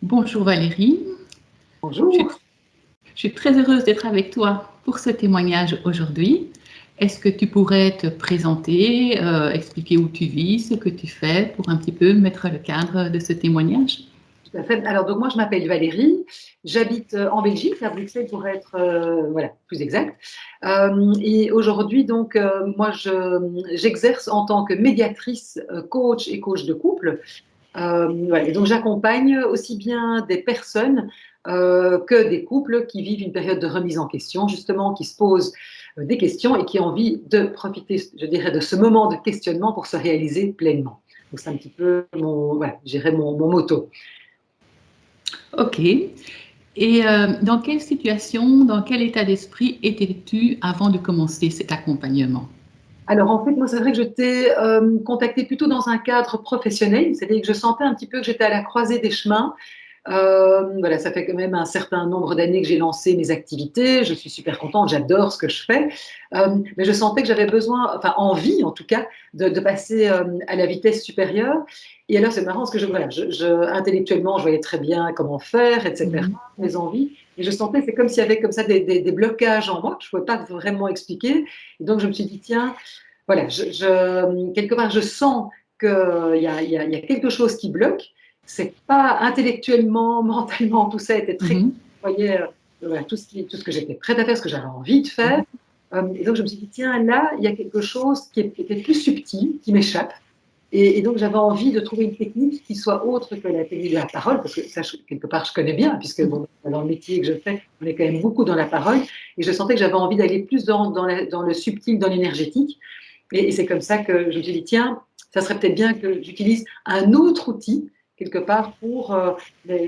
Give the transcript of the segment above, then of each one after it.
Bonjour Valérie, je suis, Bonjour. je suis très heureuse d'être avec toi pour ce témoignage aujourd'hui. Est-ce que tu pourrais te présenter, expliquer où tu vis, ce que tu fais pour un petit peu mettre le cadre de ce témoignage? Tout à fait. Alors, donc moi, je m'appelle Valérie. J'habite en Belgique, à Bruxelles pour être voilà, plus exact. Et aujourd'hui, donc, moi, j'exerce en tant que médiatrice, coach et coach de couple. Voilà. Et donc, j'accompagne aussi bien des personnes que des couples qui vivent une période de remise en question, justement, qui se posent des questions et qui ont envie de profiter, je dirais, de ce moment de questionnement pour se réaliser pleinement. Donc, c'est un petit peu voilà, je dirais mon motto. Ok. Et dans quelle situation, dans quel état d'esprit étais-tu avant de commencer cet accompagnement? Alors en fait, moi, c'est vrai que je t'ai contacté plutôt dans un cadre professionnel, c'est-à-dire que je sentais un petit peu que j'étais à la croisée des chemins. Voilà, ça fait quand même un certain nombre d'années que j'ai lancé mes activités, je suis super contente, j'adore ce que je fais, mais je sentais que j'avais besoin, enfin envie en tout cas, de passer à la vitesse supérieure. Et alors c'est marrant parce que voilà, intellectuellement, je voyais très bien comment faire, etc., Mhm. mes envies, et je sentais, c'est comme s'il y avait comme ça des blocages en moi que je ne pouvais pas vraiment expliquer. Et donc je me suis dit, tiens, voilà, quelque part, je sens qu'il y a quelque chose qui bloque. C'est pas intellectuellement, mentalement, tout ça était très. Mhm. Vous voyez, voilà, tout ce que j'étais prête à faire, ce que j'avais envie de faire. Et donc, je me suis dit, tiens, là, il y a quelque chose qui était plus subtil, qui m'échappe. Et donc, j'avais envie de trouver une technique qui soit autre que la technique de la parole, parce que ça, quelque part, je connais bien, puisque bon, dans le métier que je fais, on est quand même beaucoup dans la parole. Et je sentais que j'avais envie d'aller plus dans le subtil, dans l'énergétique. Et c'est comme ça que je me suis dit, tiens, ça serait peut-être bien que j'utilise un autre outil, quelque part, pour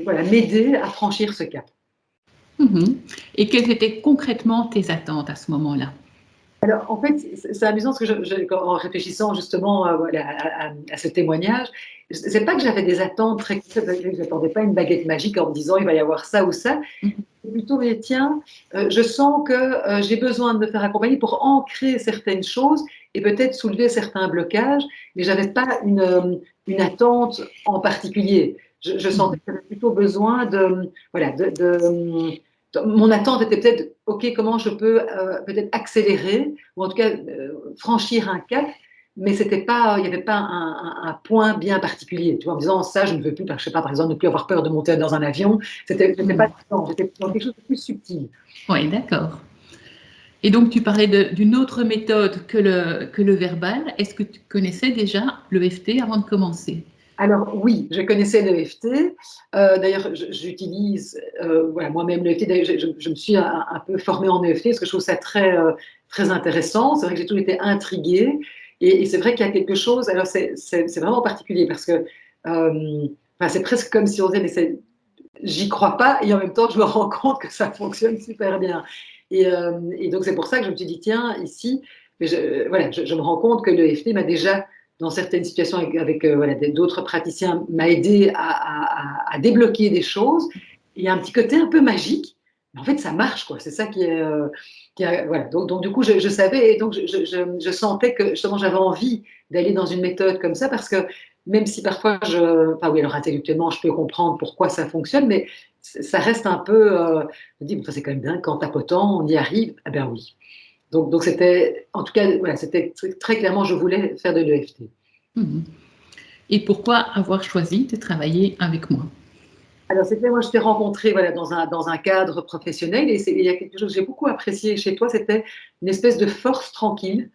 voilà, m'aider à franchir ce cap. Mhm. Et quelles étaient concrètement tes attentes à ce moment-là? Alors, en fait, c'est amusant parce que en réfléchissant justement voilà, à ce témoignage, c'est pas que j'avais des attentes très concrètes, je n'attendais pas une baguette magique en me disant il va y avoir ça ou ça. Mhm. C'est plutôt, mais tiens, je sens que j'ai besoin de me faire accompagner pour ancrer certaines choses et peut-être soulever certains blocages, mais j'avais pas une attente en particulier. Je sentais Mhm. que j'avais plutôt besoin de, voilà, mon attente était peut-être, OK, comment je peux peut-être accélérer, ou en tout cas franchir un cap, mais c'était pas, il n'y avait pas un point bien particulier. Tu vois, en me disant ça, je ne veux plus, je sais pas, par exemple, ne plus avoir peur de monter dans un avion. J'étais pas Mhm. dedans, j'étais dans quelque chose de plus subtil. Oui, d'accord. Et donc, tu parlais d'une autre méthode que le verbal. Est-ce que tu connaissais déjà l'EFT avant de commencer? Alors oui, je connaissais l'EFT. D'ailleurs, j'utilise voilà, moi-même l'EFT. D'ailleurs, je me suis un peu formée en EFT parce que je trouve ça très, très intéressant. C'est vrai que j'ai toujours été intriguée. Et c'est vrai qu'il y a quelque chose, alors c'est vraiment particulier parce que enfin, c'est presque comme si on disait, mais j'y crois pas et en même temps, je me rends compte que ça fonctionne super bien. Et donc, c'est pour ça que je me suis dit, tiens, ici, voilà, je me rends compte que l'EFT m'a déjà, dans certaines situations avec voilà, d'autres praticiens, m'a aidé à débloquer des choses. Il y a un petit côté un peu magique, mais en fait, ça marche, quoi. C'est ça voilà. Donc, du coup, je savais et donc je sentais que justement, j'avais envie d'aller dans une méthode comme ça parce que même si parfois enfin oui, alors intellectuellement, je peux comprendre pourquoi ça fonctionne, mais ça reste un peu, je me dis, bon, ça c'est quand même bien, qu'en tapotant, on y arrive. Ah ben oui. Donc c'était, en tout cas, voilà, c'était très clairement, je voulais faire de l'EFT. Mhm. Et pourquoi avoir choisi de travailler avec moi? Alors c'était, moi je t'ai rencontré voilà, dans un cadre professionnel et il y a quelque chose que j'ai beaucoup apprécié chez toi, c'était une espèce de force tranquille.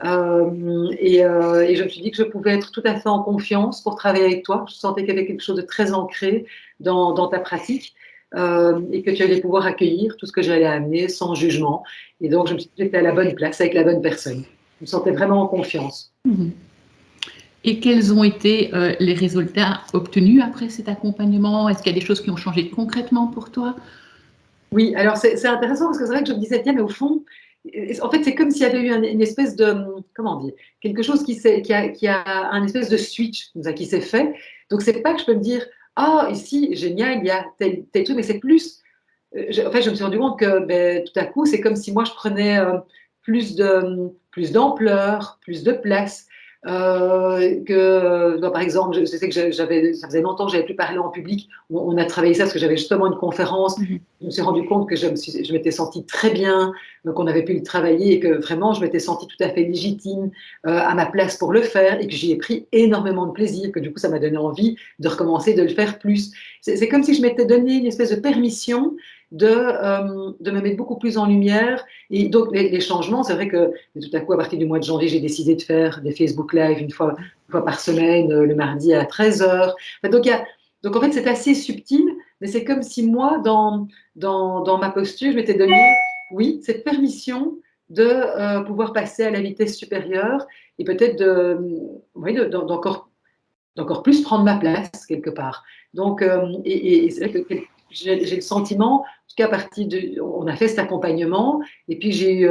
Et je me suis dit que je pouvais être tout à fait en confiance pour travailler avec toi. Je sentais qu'il y avait quelque chose de très ancré dans ta pratique et que tu allais pouvoir accueillir tout ce que j'allais amener sans jugement. Et donc, je me suis dit que j'étais à la bonne place avec la bonne personne. Je me sentais vraiment en confiance. Mhm. Et quels ont été les résultats obtenus après cet accompagnement? Est-ce qu'il y a des choses qui ont changé concrètement pour toi? Oui, alors c'est intéressant parce que c'est vrai que je me disais, tiens, mais au fond, en fait, c'est comme s'il y avait eu une espèce de, comment dire, quelque chose qui a un espèce de switch comme ça, qui s'est fait. Donc, c'est pas que je peux me dire, ah, ici, génial, il y a tel truc, mais c'est plus, en fait, je me suis rendu compte que ben, tout à coup, c'est comme si moi, je prenais plus d'ampleur, plus de place. Par exemple, je sais que ça faisait longtemps que j'avais plus parlé en public. On a travaillé ça parce que j'avais justement une conférence. Je me suis rendu compte que je m'étais sentie très bien, donc on avait pu le travailler et que vraiment je m'étais sentie tout à fait légitime à ma place pour le faire et que j'y ai pris énormément de plaisir, que du coup ça m'a donné envie de recommencer, de le faire plus. C'est comme si je m'étais donné une espèce de permission de me mettre beaucoup plus en lumière. Et donc, les changements, c'est vrai que tout à coup, à partir du mois de janvier, j'ai décidé de faire des Facebook Live une fois par semaine, le mardi à 13h. Donc, en fait, c'est assez subtil, mais c'est comme si moi, dans ma posture, je m'étais donné, oui, cette permission de pouvoir passer à la vitesse supérieure et peut-être oui, d'encore plus prendre ma place quelque part. Donc, et c'est vrai que j'ai le sentiment, en tout cas à partir on a fait cet accompagnement, et puis j'ai eu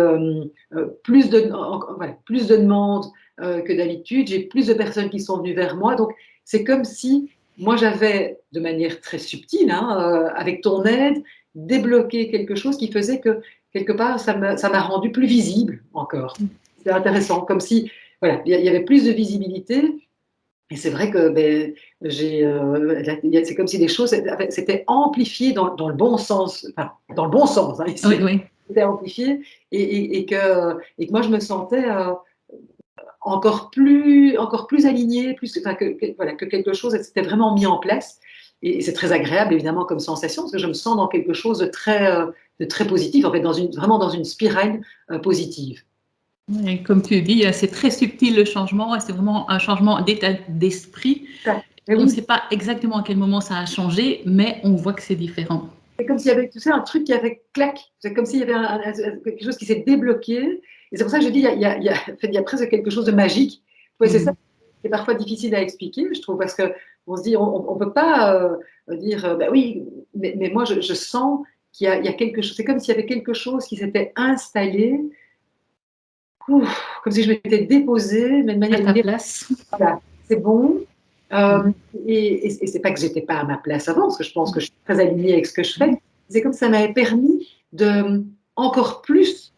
plus de demandes que d'habitude, j'ai plus de personnes qui sont venues vers moi, donc c'est comme si moi j'avais, de manière très subtile, hein, avec ton aide, débloqué quelque chose qui faisait que quelque part ça m'a rendu plus visible encore. C'est intéressant, comme si voilà, il y avait plus de visibilité. Et c'est vrai que c'est comme si les choses s'étaient amplifiées dans le bon sens, enfin, dans le bon sens, hein, Oui, ici, oui. c'était amplifié et que moi je me sentais encore plus alignée, enfin, voilà, que quelque chose s'était vraiment mis en place. Et c'est très agréable évidemment comme sensation parce que je me sens dans quelque chose de très positif, en fait, vraiment dans une spirale positive. Et comme tu dis, c'est très subtil le changement et c'est vraiment un changement d'état d'esprit. Mais On ne oui, sait pas exactement à quel moment ça a changé, mais on voit que c'est différent. c'est comme s'il y avait, tu sais, un truc qui avait clac. C'est comme s'il y avait quelque chose qui s'est débloqué. Et c'est pour ça que je dis, il y a presque quelque chose de magique. Ouais, c'est ça qui est parfois difficile à expliquer, je trouve, parce qu'on se dit, on ne peut pas dire, bah oui, mais moi, je sens il y a quelque chose. C'est comme s'il y avait quelque chose qui s'était installé, comme si je m'étais déposée, mais de À manière ta place. voilà, c'est bon. Euh, et c'est pas que j'étais pas à ma place avant, parce que je pense que je suis très alignée avec ce que je fais. C'est comme ça m'avait permis de encore plus.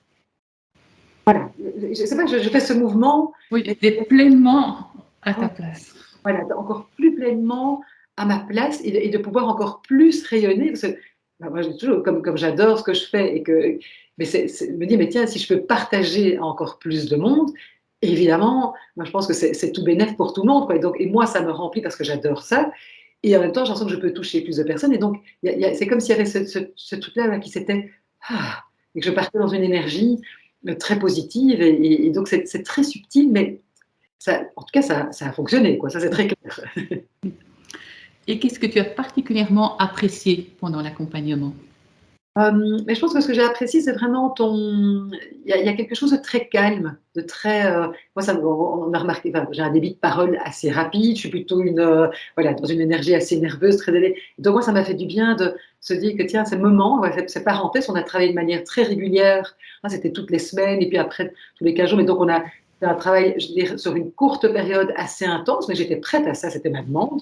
Voilà, je sais pas, je fais ce mouvement, Oui, mais d'être pleinement à ta place. voilà, encore plus pleinement à ma place et de pouvoir encore plus rayonner. Parce que bah, moi, j'ai toujours, comme j'adore ce que je fais mais je me dis, mais tiens, si je peux partager à encore plus de monde, évidemment, moi je pense que c'est tout bénéf pour tout le monde, quoi. Et moi, ça me remplit parce que j'adore ça. Et en même temps, j'ai l'impression que je peux toucher plus de personnes. Et donc, c'est comme s'il y avait ce truc-là là, qui s'était. Et que je partais dans une énergie très positive. Et donc, c'est très subtil, mais en tout cas, ça a fonctionné, quoi. Ça, c'est très clair. Et qu'est-ce que tu as particulièrement apprécié pendant l'accompagnement? Mais je pense que ce que j'ai apprécié, c'est vraiment il y a quelque chose de très calme, de très. Moi, on a remarqué, enfin, j'ai un débit de parole assez rapide, je suis plutôt voilà, dans une énergie assez nerveuse, très élevée. Donc, moi, ça m'a fait du bien de se dire que, tiens, ces moments, ouais, ces parenthèses, on a travaillé de manière très régulière. C'était toutes les semaines et puis après, tous les 15 jours. Mais donc, on a fait un travail, je dirais, sur une courte période assez intense, mais j'étais prête à ça, c'était ma demande.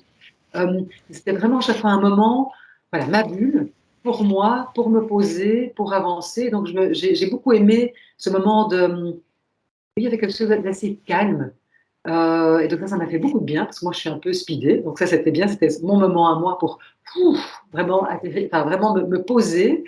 C'était vraiment chaque fois un moment, voilà, ma bulle, pour moi, pour me poser, pour avancer. Donc, j'ai beaucoup aimé ce moment oui, avec quelque chose d'assez calme. Et donc, ça m'a fait beaucoup de bien, parce que moi, je suis un peu speedée. Donc, ça, c'était bien. C'était mon moment à moi pour vraiment atterrir, enfin, vraiment me poser.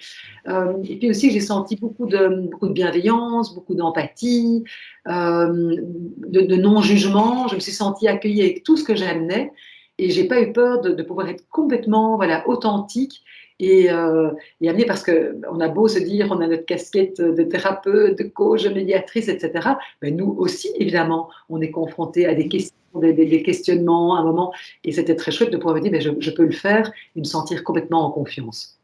Et puis aussi, j'ai senti beaucoup de bienveillance, beaucoup d'empathie, de non-jugement. Je me suis sentie accueillie avec tout ce que j'amenais. Et j'ai pas eu peur de pouvoir être complètement, voilà, authentique et amener, parce qu'on a beau se dire, on a notre casquette de thérapeute, de coach, de médiatrice, etc. Mais nous aussi, évidemment, on est confronté à des questions, des questionnements à un moment. Et c'était très chouette de pouvoir me dire, mais je peux le faire et me sentir complètement en confiance.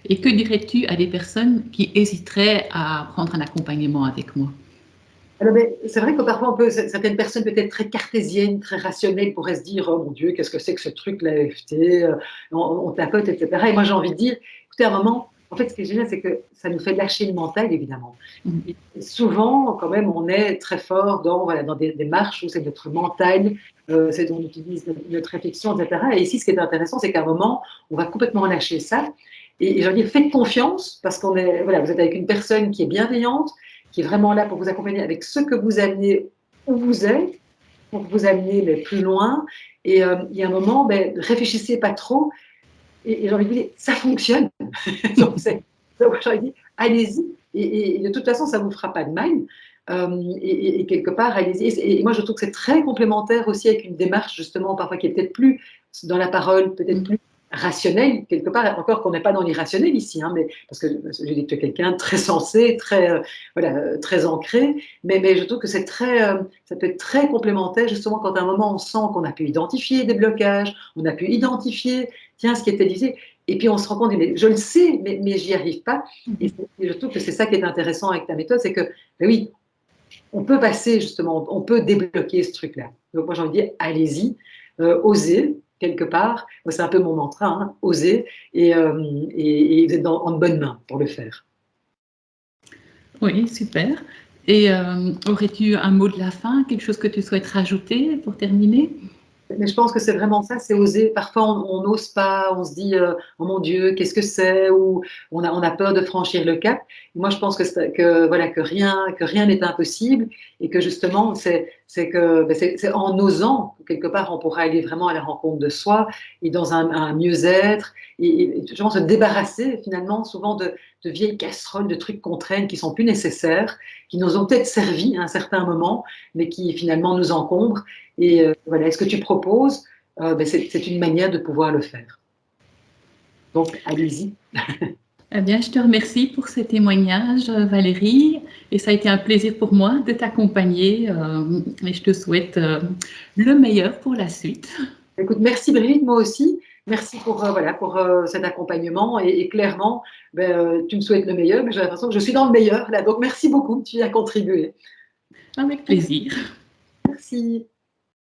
Et que dirais-tu à des personnes qui hésiteraient à prendre un accompagnement avec moi? Alors, c'est vrai que parfois, certaines personnes peut-être très cartésiennes, très rationnelles pourraient se dire, oh mon Dieu, qu'est-ce que c'est que ce truc, l'AFT, on tapote, etc. Et moi, j'ai envie de dire, écoutez, à un moment, en fait, ce qui est génial, c'est que ça nous fait lâcher le mental, évidemment. Et souvent, quand même, on est très fort voilà, dans des marches où c'est notre mental, c'est dont on utilise notre réflexion, etc. Et ici, ce qui est intéressant, c'est qu'à un moment, on va complètement lâcher ça. Et je veux dire, faites confiance, parce voilà, vous êtes avec une personne qui est bienveillante, qui est vraiment là pour vous accompagner avec ce que vous amenez où vous êtes, pour vous amener mais plus loin. Et il y a un moment, ben, réfléchissez pas trop. Et j'ai envie de dire, ça fonctionne. Donc, donc j'ai envie de dire, allez-y. Et de toute façon, ça ne vous fera pas de mal. Et quelque part, allez-y. Et moi, je trouve que c'est très complémentaire aussi avec une démarche, justement, parfois qui est peut-être plus dans la parole, peut-être plus rationnelle, quelque part, encore qu'on n'est pas dans l'irrationnel ici, hein, mais, parce que j'ai dit que tu es quelqu'un de très sensé, très, voilà, très ancré, mais je trouve que c'est très, ça peut être très complémentaire, justement, quand à un moment on sent qu'on a pu identifier des blocages, on a pu identifier, tiens, ce qui était dit, et puis on se rend compte, mais je le sais, mais j'y arrive pas. Et je trouve que c'est ça qui est intéressant avec ta méthode, c'est que, ben oui, on peut passer justement, on peut débloquer ce truc-là. Donc moi j'ai envie de dire, allez-y, osez quelque part. Moi, c'est un peu mon mantra, hein, osez, et vous êtes en bonne main pour le faire. Oui, super. Et aurais-tu un mot de la fin, quelque chose que tu souhaites rajouter pour terminer? Mais je pense que c'est vraiment ça, c'est oser. Parfois, on n'ose pas, on se dit oh mon Dieu, qu'est-ce que c'est, ou on a peur de franchir le cap. Et moi, je pense que voilà que rien n'est impossible et que justement, c'est en osant quelque part, on pourra aller vraiment à la rencontre de soi et dans un mieux-être et justement se débarrasser finalement souvent de vieilles casseroles, de trucs qu'on traîne qui sont plus nécessaires, qui nous ont peut-être servi à un certain moment, mais qui finalement nous encombrent. Et voilà, ce que tu proposes, ben c'est une manière de pouvoir le faire. Donc, allez-y. Eh bien, je te remercie pour ces témoignages, Valérie, et ça a été un plaisir pour moi de t'accompagner, et je te souhaite le meilleur pour la suite. Écoute, merci Brigitte, moi aussi. Merci pour, voilà, pour cet accompagnement. Et clairement, ben, tu me souhaites le meilleur, mais j'ai l'impression que je suis dans le meilleur là. Donc, merci beaucoup, tu y as contribué. Avec plaisir. Merci.